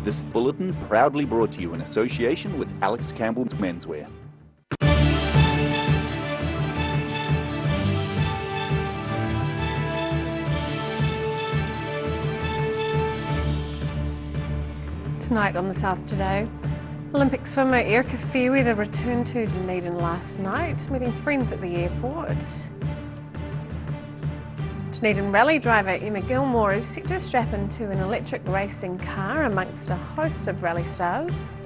This bulletin proudly brought to you in association with Alex Campbell's Menswear. Tonight on the South Today, Olympic swimmer Erica Fairweather returned to Dunedin last night, meeting friends at the airport. Dunedin rally driver Emma Gilmore is set to strap into an electric racing car amongst a host of rally stars.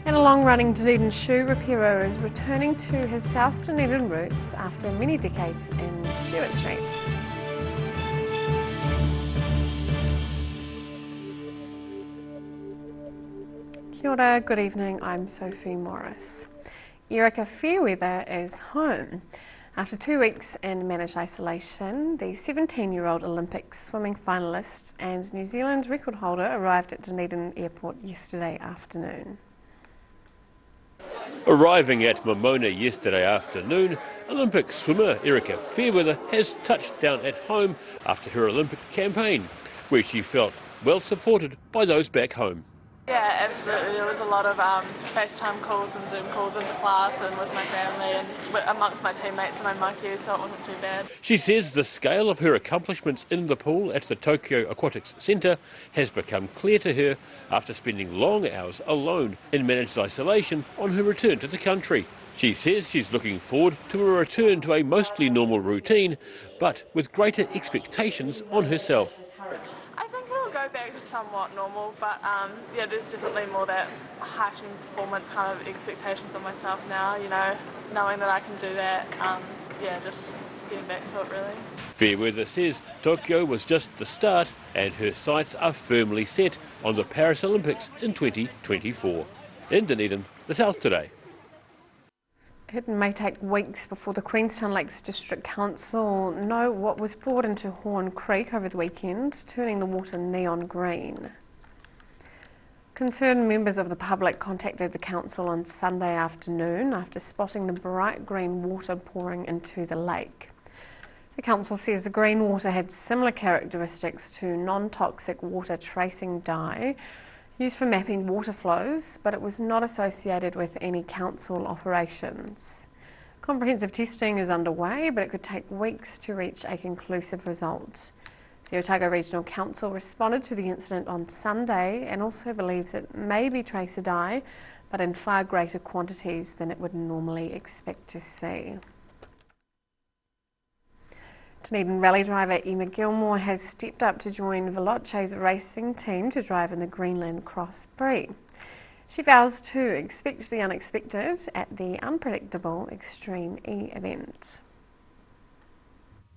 And a long-running Dunedin shoe repairer is returning to his South Dunedin roots after many decades in Stewart Street. Kia ora, good evening, I'm Sophie Morris. Erica Fairweather is home. After 2 weeks in managed isolation, the 17-year-old Olympic swimming finalist and New Zealand record holder arrived at Dunedin Airport yesterday afternoon. Arriving at Momona yesterday afternoon, Olympic swimmer Erica Fairweather has touched down at home after her Olympic campaign, where she felt well supported by those back home. Yeah, absolutely. There was a lot of FaceTime calls and Zoom calls into class and with my family and amongst my teammates and my monkey, so it wasn't too bad. She says the scale of her accomplishments in the pool at the Tokyo Aquatics Centre has become clear to her after spending long hours alone in managed isolation on her return to the country. She says she's looking forward to a return to a mostly normal routine, but with greater expectations on herself. I think it'll go back to somewhat normal, but yeah, there's definitely more that heightened performance kind of expectations on myself now, you know, knowing that I can do that, yeah, just getting back to it really. Fairweather says Tokyo was just the start and her sights are firmly set on the Paris Olympics in 2024. In Dunedin, the South Today. It may take weeks before the Queenstown Lakes District Council know what was poured into Horn Creek over the weekend, turning the water neon green. Concerned members of the public contacted the council on Sunday afternoon after spotting the bright green water pouring into the lake. The council says the green water had similar characteristics to non-toxic water tracing dye used for mapping water flows, but it was not associated with any council operations. Comprehensive testing is underway, but it could take weeks to reach a conclusive result. The Otago Regional Council responded to the incident on Sunday and also believes it may be tracer dye, but in far greater quantities than it would normally expect to see. Dunedin rally driver Emma Gilmore has stepped up to join Veloce's racing team to drive in the Greenland Cross Prix. She vows to expect the unexpected at the unpredictable Extreme E event.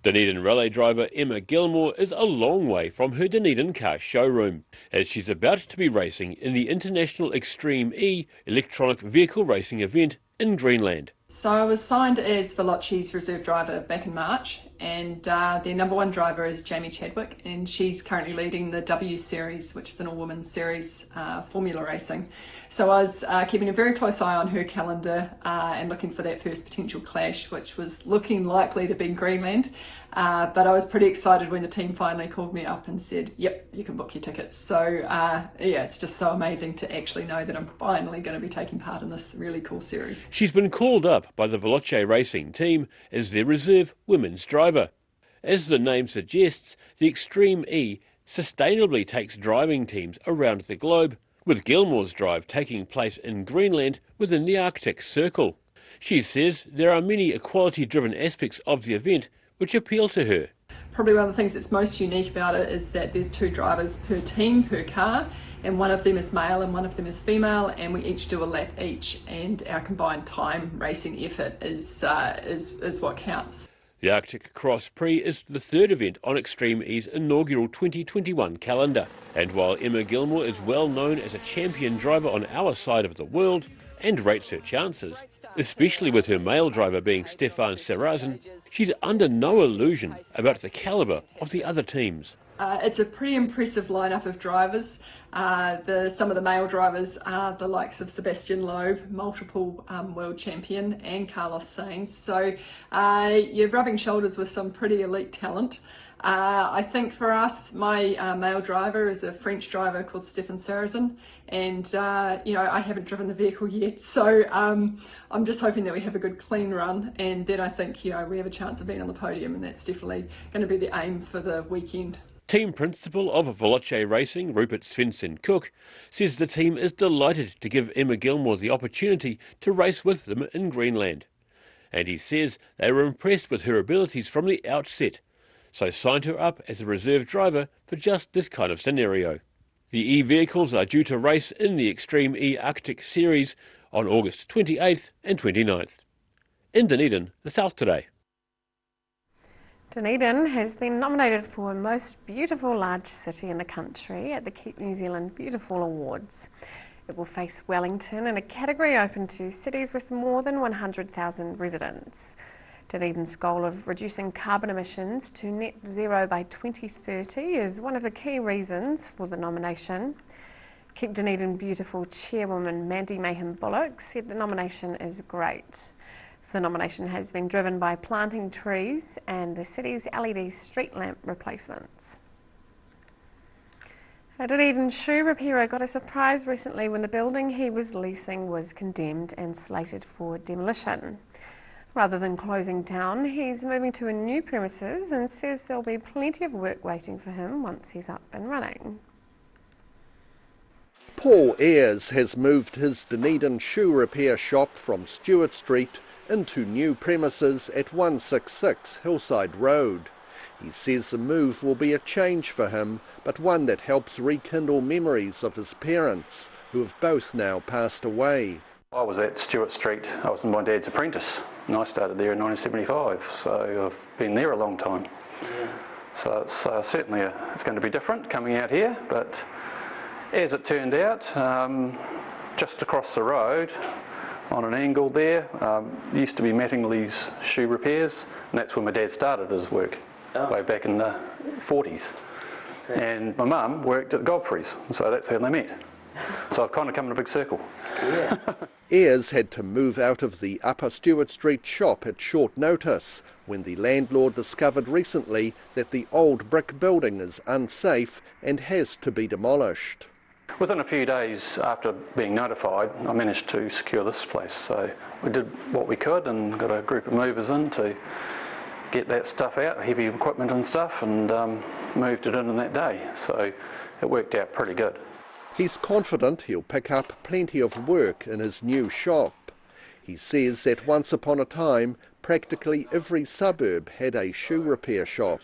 Dunedin rally driver Emma Gilmore is a long way from her Dunedin car showroom, as she's about to be racing in the International Extreme E electronic vehicle racing event in Greenland. So I was signed as Veloce's reserve driver back in March, and their number one driver is Jamie Chadwick, and she's currently leading the W Series, which is an all-women's series formula racing. So I was keeping a very close eye on her calendar and looking for that first potential clash, which was looking likely to be Greenland. But I was pretty excited when the team finally called me up and said, yep, you can book your tickets. So yeah, it's just so amazing to actually know that I'm finally going to be taking part in this really cool series. She's been called up by the Veloce racing team as their reserve women's driver. As the name suggests, the Extreme E sustainably takes driving teams around the globe, with Gilmore's drive taking place in Greenland within the Arctic Circle. She says there are many equality-driven aspects of the event which appeal to her. Probably one of the things that's most unique about it is that there's 2 drivers per team, per car, and one of them is male and one of them is female, and we each do a lap each, and our combined time racing effort is what counts. The Arctic Cross Prix is the 3rd event on Extreme E's inaugural 2021 calendar, and while Emma Gilmore is well known as a champion driver on our side of the world and rates her chances, especially with her male driver being Stefan Sarazin, she's under no illusion about the calibre of the other teams. It's a pretty impressive lineup of drivers. Some of the male drivers are the likes of Sebastian Loeb, multiple world champion, and Carlos Sainz. So you're rubbing shoulders with some pretty elite talent. I think for us, my male driver is a French driver called Stefan Sarrazin, and I haven't driven the vehicle yet, so I'm just hoping that we have a good clean run, and then I think we have a chance of being on the podium, and that's definitely going to be the aim for the weekend. Team principal of Veloce Racing, Rupert Svensson-Cook, says the team is delighted to give Emma Gilmore the opportunity to race with them in Greenland. And he says they were impressed with her abilities from the outset, so signed her up as a reserve driver for just this kind of scenario. The E-vehicles are due to race in the Extreme E Arctic Series on August 28th and 29th. In Dunedin, the South Today. Dunedin has been nominated for Most Beautiful Large City in the country at the Keep New Zealand Beautiful Awards. It will face Wellington in a category open to cities with more than 100,000 residents. Dunedin's goal of reducing carbon emissions to net zero by 2030 is one of the key reasons for the nomination. Keep Dunedin Beautiful Chairwoman Mandy Mayhem-Bullock said the nomination is great. The nomination has been driven by planting trees and the city's LED street lamp replacements. A Dunedin shoe repairer got a surprise recently when the building he was leasing was condemned and slated for demolition. Rather than closing down, he's moving to a new premises and says there'll be plenty of work waiting for him once he's up and running. Paul Ayres has moved his Dunedin shoe repair shop from Stewart Street into new premises at 166 Hillside Road. He says the move will be a change for him, but one that helps rekindle memories of his parents, who have both now passed away. I was at Stewart Street. I was my dad's apprentice, and I started there in 1975, so I've been there a long time. Yeah. So it's certainly it's going to be different coming out here, but as it turned out, just across the road, on an angle there, used to be Mattingly's shoe repairs, and that's when my dad started his work, way back in the 40s. And my mum worked at Godfrey's, so that's how they met. So I've kind of come in a big circle. Yeah. Ayres had to move out of the Upper Stewart Street shop at short notice when the landlord discovered recently that the old brick building is unsafe and has to be demolished. Within a few days after being notified, I managed to secure this place. So we did what we could and got a group of movers in to get that stuff out, heavy equipment and stuff, and moved it in that day. So it worked out pretty good. He's confident he'll pick up plenty of work in his new shop. He says that once upon a time, practically every suburb had a shoe repair shop.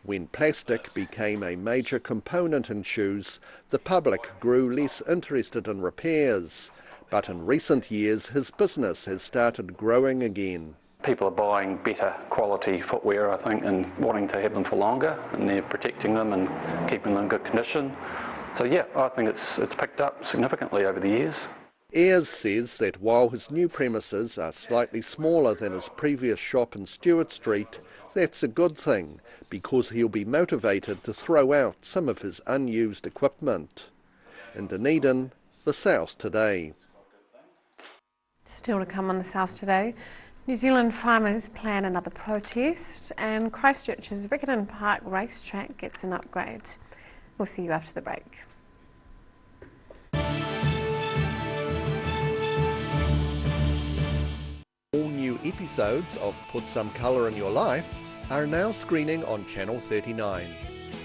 When plastic became a major component in shoes, the public grew less interested in repairs. But in recent years, his business has started growing again. People are buying better quality footwear, I think, and wanting to have them for longer, and they're protecting them and keeping them in good condition. So yeah, I think it's picked up significantly over the years. Ayres says that while his new premises are slightly smaller than his previous shop in Stewart Street, that's a good thing, because he'll be motivated to throw out some of his unused equipment. In Dunedin, the South Today. Still to come on the South Today, New Zealand farmers plan another protest and Christchurch's Riccarton Park racetrack gets an upgrade. We'll see you after the break. All new episodes of Put Some Colour in Your Life are now screening on Channel 39.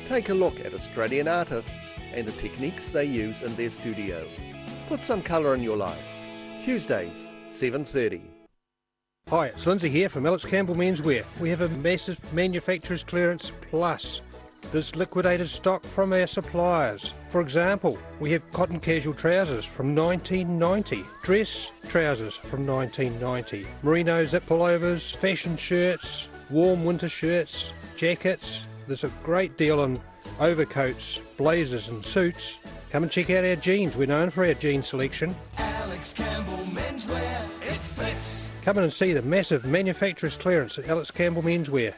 Take a look at Australian artists and the techniques they use in their studio. Put Some Colour in Your Life. Tuesdays, 7:30. Hi, it's Lindsay here from Alex Campbell Menswear. We have a massive manufacturer's clearance plus. There's liquidated stock from our suppliers. For example, we have cotton casual trousers from 1990, dress trousers from 1990, merino zip pullovers, fashion shirts, warm winter shirts, jackets. There's a great deal on overcoats, blazers and suits. Come and check out our jeans. We're known for our jean selection. Alex Campbell Menswear, it fits. Come in and see the massive manufacturer's clearance at Alex Campbell Menswear.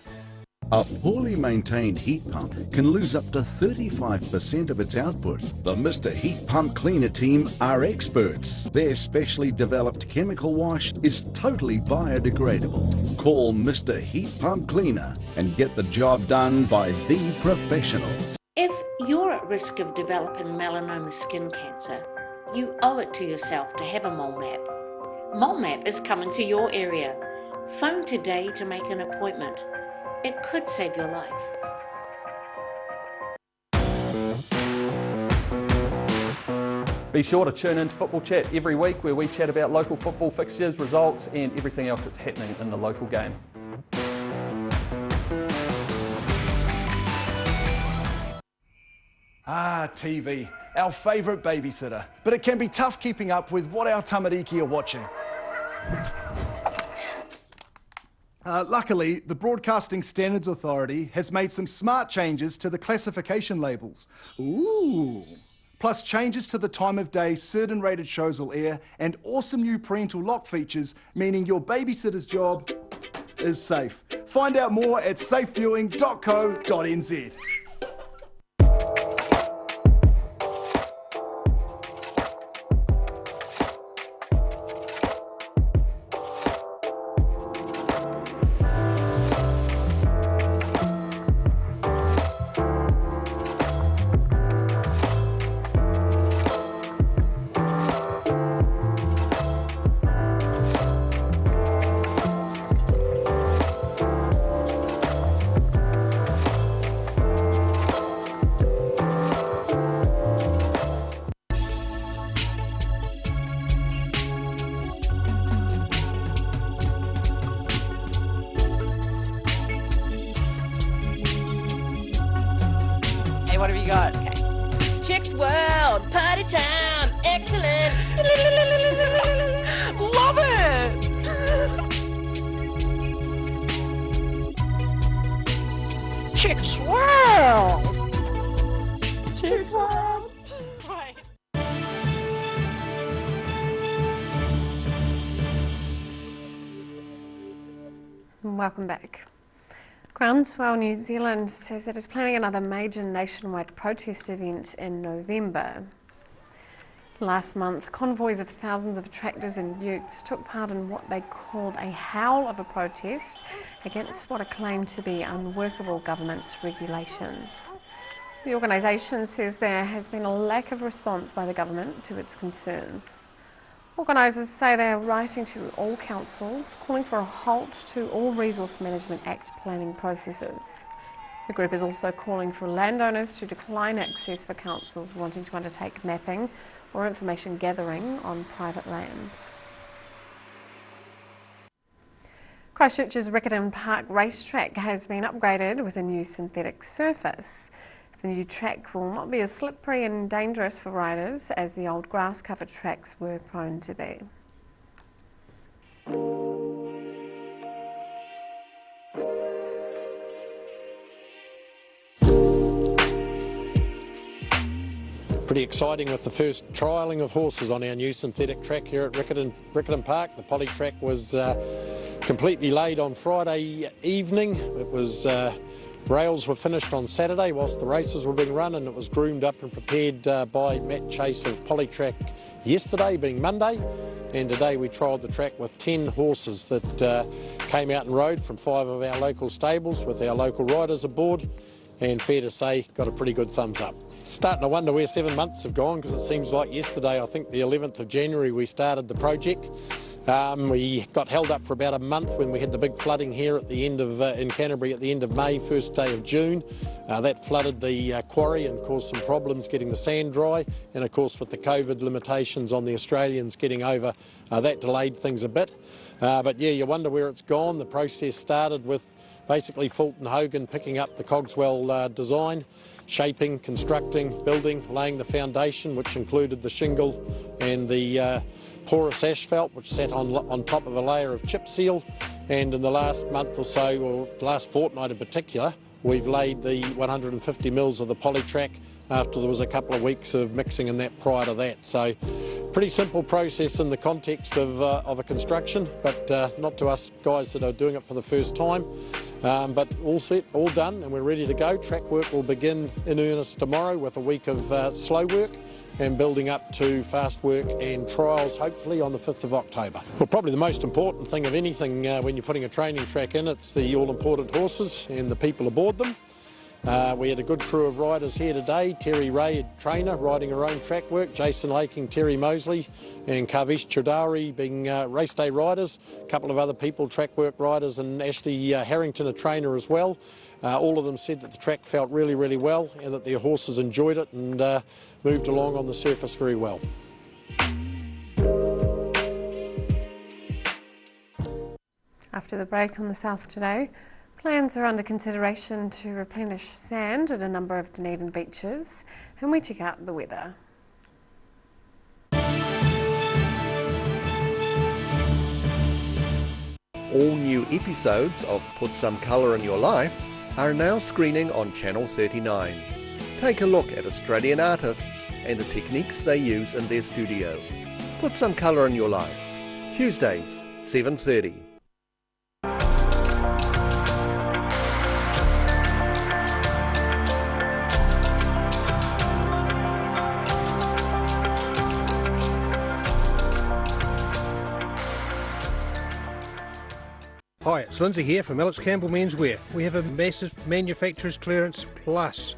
A poorly maintained heat pump can lose up to 35% of its output. The Mr. Heat Pump Cleaner team are experts. Their specially developed chemical wash is totally biodegradable. Call Mr. Heat Pump Cleaner and get the job done by the professionals. If you're at risk of developing melanoma skin cancer, you owe it to yourself to have a mole map. Mole map is coming to your area. Phone today to make an appointment. It could save your life. Be sure to tune in to Football Chat every week, where we chat about local football fixtures, results and everything else that's happening in the local game. Ah, TV, our favourite babysitter. But it can be tough keeping up with what our tamariki are watching. Luckily, the Broadcasting Standards Authority has made some smart changes to the classification labels. Ooh! Plus changes to the time of day certain rated shows will air, and awesome new parental lock features, meaning your babysitter's job is safe. Find out more at safeviewing.co.nz. What have you got? Okay. Chicks World, party time, excellent. Love it. Chicks World. Chicks World. Right. Welcome back. Groundswell New Zealand says it is planning another major nationwide protest event in November. Last month, convoys of thousands of tractors and utes took part in what they called a howl of a protest against what are claimed to be unworkable government regulations. The organisation says there has been a lack of response by the government to its concerns. Organisers say they are writing to all councils, calling for a halt to all Resource Management Act planning processes. The group is also calling for landowners to decline access for councils wanting to undertake mapping or information gathering on private land. Christchurch's Riccarton Park racetrack has been upgraded with a new synthetic surface. The new track will not be as slippery and dangerous for riders as the old grass-covered tracks were prone to be. Pretty exciting with the first trialling of horses on our new synthetic track here at Riccarton Park. The poly track was completely laid on Friday evening. It was rails were finished on Saturday whilst the races were being run, and it was groomed up and prepared by Matt Chase of Polytrack yesterday, being Monday. And today we trialled the track with 10 horses that came out and rode from 5 of our local stables with our local riders aboard, and fair to say got a pretty good thumbs up. Starting to wonder where 7 months have gone, because it seems like yesterday, I think the 11th of January, we started the project. We got held up for about a month when we had the big flooding here at the end of in Canterbury at the end of May, first day of June. That flooded the quarry and caused some problems getting the sand dry, and of course with the COVID limitations on the Australians getting over, that delayed things a bit. But yeah, you wonder where it's gone. The process started with basically Fulton Hogan picking up the Cogswell design, shaping, constructing, building, laying the foundation, which included the shingle and the porous asphalt, which sat on top of a layer of chip seal. And in the last month or so, or last fortnight in particular, we've laid the 150 mils of the polytrack after there was a couple of weeks of mixing and that prior to that. So pretty simple process in the context of a construction, but not to us guys that are doing it for the first time. But all set, all done, and we're ready to go. Track work will begin in earnest tomorrow with a week of slow work and building up to fast work and trials hopefully on the 5th of October. Well, probably the most important thing of anything when you're putting a training track in, it's the all-important horses and the people aboard them. We had a good crew of riders here today. Terry Ray, trainer, riding her own track work. Jason Laking, Terry Mosley and Kavish Chodari being race day riders. A couple of other people, track work riders, and Ashley Harrington, a trainer as well. All of them said that the track felt really, really well and that their horses enjoyed it and moved along on the surface very well. After the break on the South Today, plans are under consideration to replenish sand at a number of Dunedin beaches, and we check out the weather. All new episodes of Put Some Colour in Your Life are now screening on Channel 39. Take a look at Australian artists and the techniques they use in their studio. Put Some Colour in Your Life, Tuesdays, 7:30. Hi, it's Lindsay here from Alex Campbell Menswear. We have a massive manufacturer's clearance plus.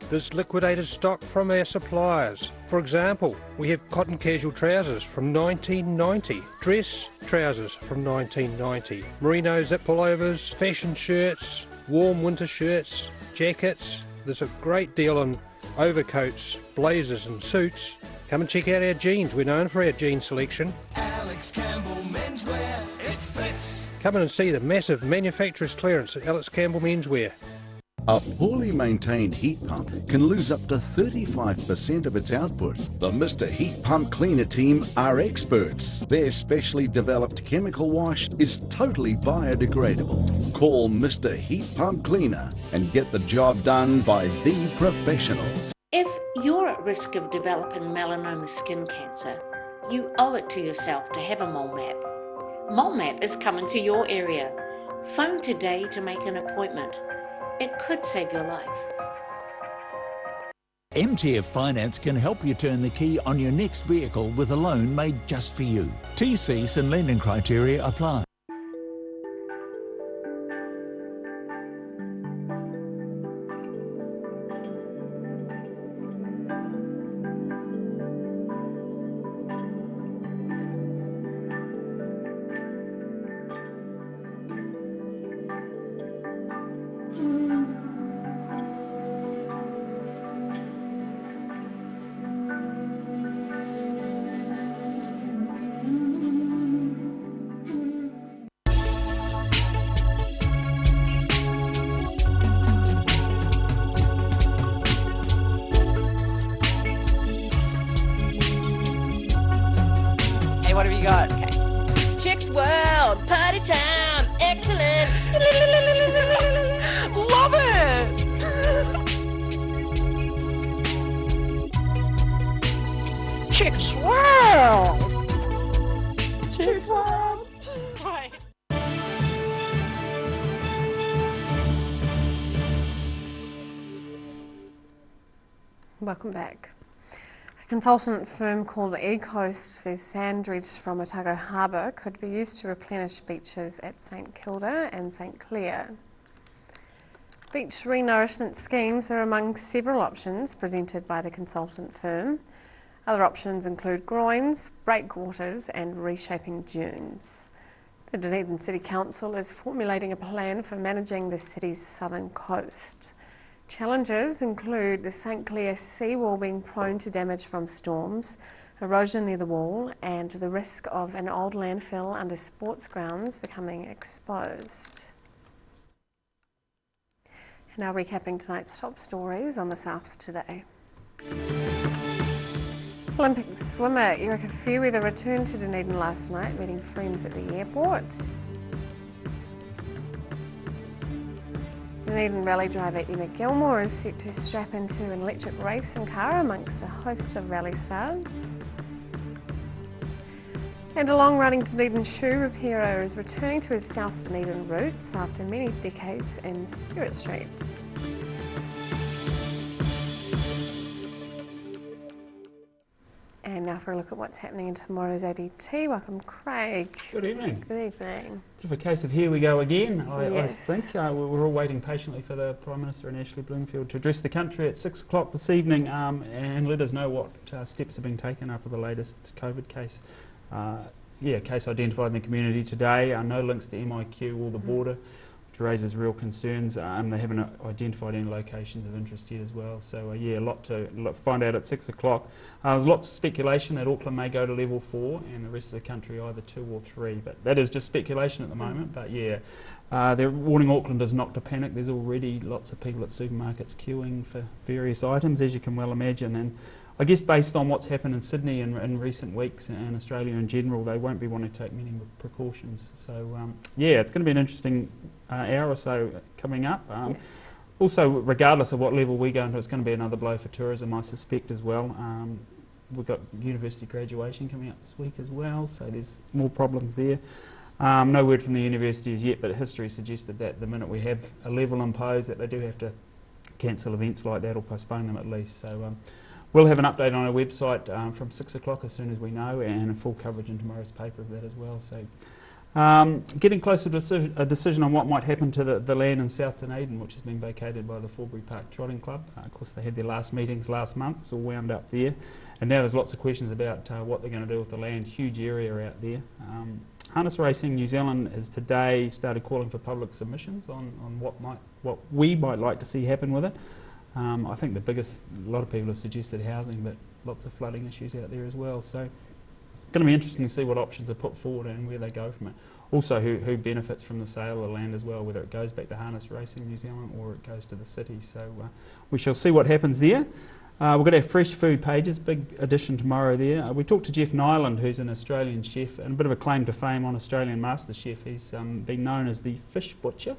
There's liquidated stock from our suppliers. For example, we have cotton casual trousers from 1990, dress trousers from 1990, merino zip pullovers, fashion shirts, warm winter shirts, jackets. There's a great deal on overcoats, blazers and suits. Come and check out our jeans. We're known for our jean selection. Alex Campbell Menswear, it fits. Come in and see the massive manufacturer's clearance at Alex Campbell Menswear. A poorly maintained heat pump can lose up to 35% of its output. The Mr. Heat Pump Cleaner team are experts. Their specially developed chemical wash is totally biodegradable. Call Mr. Heat Pump Cleaner and get the job done by the professionals. If you're at risk of developing melanoma skin cancer, you owe it to yourself to have a mole map. Mole map is coming to your area. Phone today to make an appointment. It could save your life. MTF Finance can help you turn the key on your next vehicle with a loan made just for you. TCs and lending criteria apply. What have you got? Okay. Chicks World, party time, excellent. Love it. Chicks World! Chicks World. Right. Welcome back. A consultant firm called eCoast says sand dredged from Otago Harbour could be used to replenish beaches at St Kilda and St Clair. Beach renourishment schemes are among several options presented by the consultant firm. Other options include groins, breakwaters and reshaping dunes. The Dunedin City Council is formulating a plan for managing the city's southern coast. Challenges include the St Clair seawall being prone to damage from storms, erosion near the wall, and the risk of an old landfill under sports grounds becoming exposed. And now recapping tonight's top stories on the South Today. Olympic swimmer Erika Fairweather returned to Dunedin last night, meeting friends at the airport. Dunedin rally driver Emma Gilmore is set to strap into an electric racing car amongst a host of rally stars. And a long-running Dunedin shoe repairer is returning to his South Dunedin roots after many decades in Stewart Street. And now for a look at what's happening in tomorrow's ADT. Welcome, Craig. Good evening. Good evening. Bit of a case of here we go again, Yes. I think. We're all waiting patiently for the Prime Minister and Ashley Bloomfield to address the country at 6 o'clock this evening and let us know what steps are being taken after the latest COVID case. Case identified in the community today. No links to MIQ or the border, which raises real concerns. They haven't identified any locations of interest yet as well. So a lot to find out at 6 o'clock. There's lots of speculation that Auckland may go to level 4 and the rest of the country either 2 or 3. But that is just speculation at the moment. But they're warning Aucklanders not to panic. There's already lots of people at supermarkets queuing for various items, as you can well imagine. And I guess based on what's happened in Sydney in recent weeks and Australia in general, they won't be wanting to take many precautions. So it's going to be an interesting hour or so coming up. Yes. Also, regardless of what level we go into, it's going to be another blow for tourism, I suspect, as well. We've got university graduation coming up this week as well, so there's more problems there. No word from the university as yet, but history suggested that the minute we have a level imposed, that they do have to cancel events like that or postpone them at least. So we'll have an update on our website from 6 o'clock as soon as we know, and a full coverage in tomorrow's paper of that as well. So getting closer to a decision on what might happen to the land in South Dunedin, which has been vacated by the Forbury Park Trotting Club. Of course, they had their last meetings last month. It's all wound up there. And now there's lots of questions about what they're going to do with the land. Huge area out there. Harness Racing New Zealand has today started calling for public submissions on what we might like to see happen with it. I think a lot of people have suggested housing, but lots of flooding issues out there as well. So it's going to be interesting to see what options are put forward and where they go from it. Also, who benefits from the sale of the land as well, whether it goes back to Harness Racing New Zealand or it goes to the city. So we shall see what happens there. We've got our fresh food pages, big addition tomorrow there. We talked to Jeff Nyland, who's an Australian chef and a bit of a claim to fame on Australian MasterChef. He's been known as the fish butcher.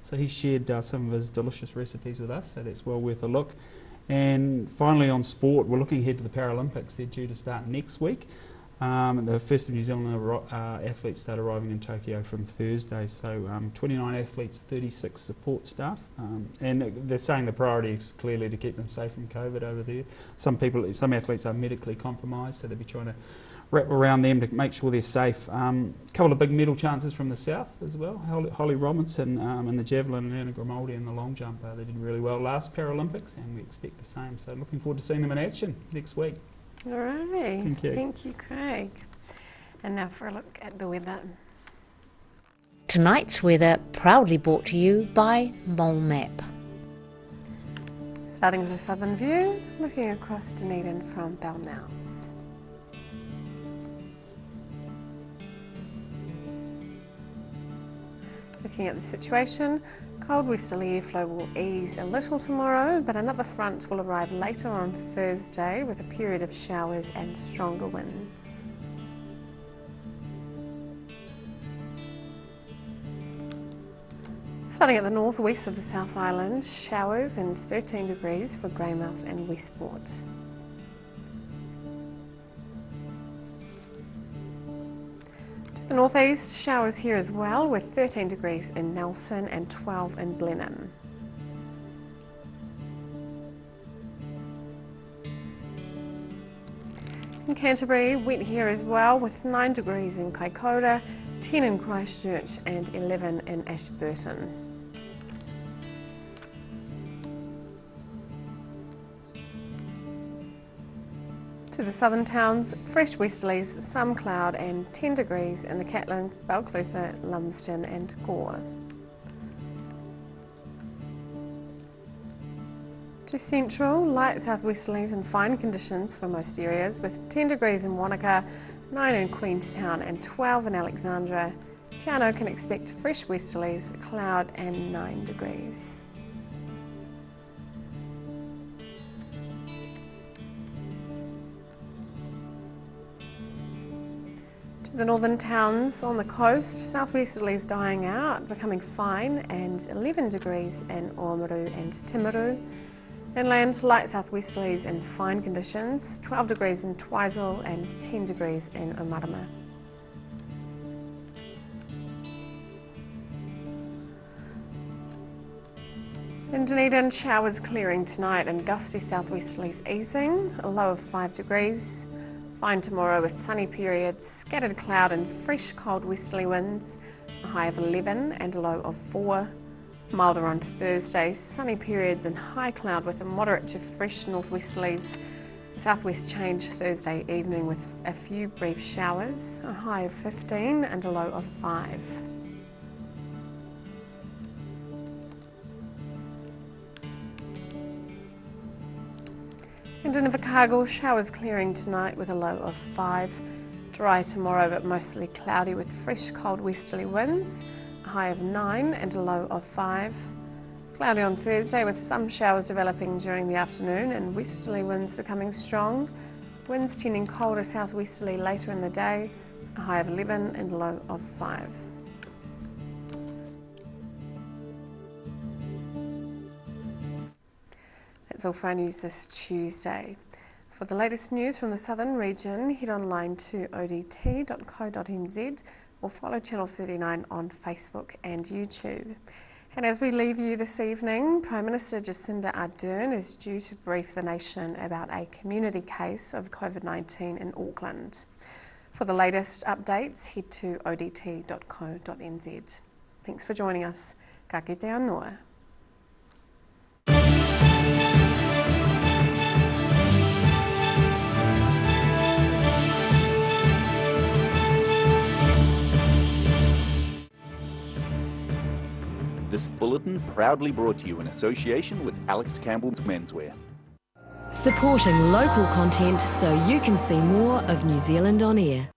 So he shared some of his delicious recipes with us, so that's well worth a look. And finally on sport, we're looking ahead to the Paralympics. They're due to start next week. The first of New Zealand athletes start arriving in Tokyo from Thursday. So 29 athletes, 36 support staff. And they're saying the priority is clearly to keep them safe from COVID over there. Some athletes are medically compromised, so they'll be trying to wrap around them to make sure they're safe. A couple of big medal chances from the south as well. Holly Robinson in the javelin and Anna Grimaldi in the long jump. They did really well last Paralympics, and we expect the same. So looking forward to seeing them in action next week. All right. Thank you. Thank you, Craig. And now for a look at the weather. Tonight's weather proudly brought to you by Mole Map. Starting with a southern view, looking across Dunedin from Belmouse. Looking at the situation, cold westerly airflow will ease a little tomorrow, but another front will arrive later on Thursday with a period of showers and stronger winds. Starting at the northwest of the South Island, showers and 13 degrees for Greymouth and Westport. The northeast, showers here as well, with 13 degrees in Nelson and 12 in Blenheim. In Canterbury, wet here as well, with 9 degrees in Kaikoura, 10 in Christchurch and 11 in Ashburton. To the southern towns, fresh westerlies, some cloud and 10 degrees in the Catlins, Balclutha, Lumsden and Gore. To central, light southwesterlies and fine conditions for most areas with 10 degrees in Wanaka, 9 in Queenstown and 12 in Alexandra. Te Anau can expect fresh westerlies, cloud and 9 degrees. The northern towns on the coast, southwesterlies dying out, becoming fine, and 11 degrees in Oamaru and Timaru. Inland, light southwesterlies in fine conditions, 12 degrees in Twizel and 10 degrees in Omarama. In Dunedin, showers clearing tonight and gusty southwesterlies easing, a low of 5 degrees. Fine tomorrow with sunny periods, scattered cloud and fresh cold westerly winds, a high of 11 and a low of 4. Milder on Thursday, sunny periods and high cloud with a moderate to fresh northwesterlies. Southwest change Thursday evening with a few brief showers, a high of 15 and a low of 5. And in Invercargill, showers clearing tonight with a low of 5. Dry tomorrow but mostly cloudy with fresh cold westerly winds, a high of 9 and a low of 5. Cloudy on Thursday with some showers developing during the afternoon and westerly winds becoming strong. Winds tending colder southwesterly later in the day, a high of 11 and a low of 5. That's all for our news this Tuesday. For the latest news from the southern region, head online to odt.co.nz or follow Channel 39 on Facebook and YouTube. And as we leave you this evening, Prime Minister Jacinda Ardern is due to brief the nation about a community case of COVID-19 in Auckland. For the latest updates, head to odt.co.nz. Thanks for joining us. Ka kite anō. This bulletin proudly brought to you in association with Alex Campbell's Menswear. Supporting local content so you can see more of New Zealand on air.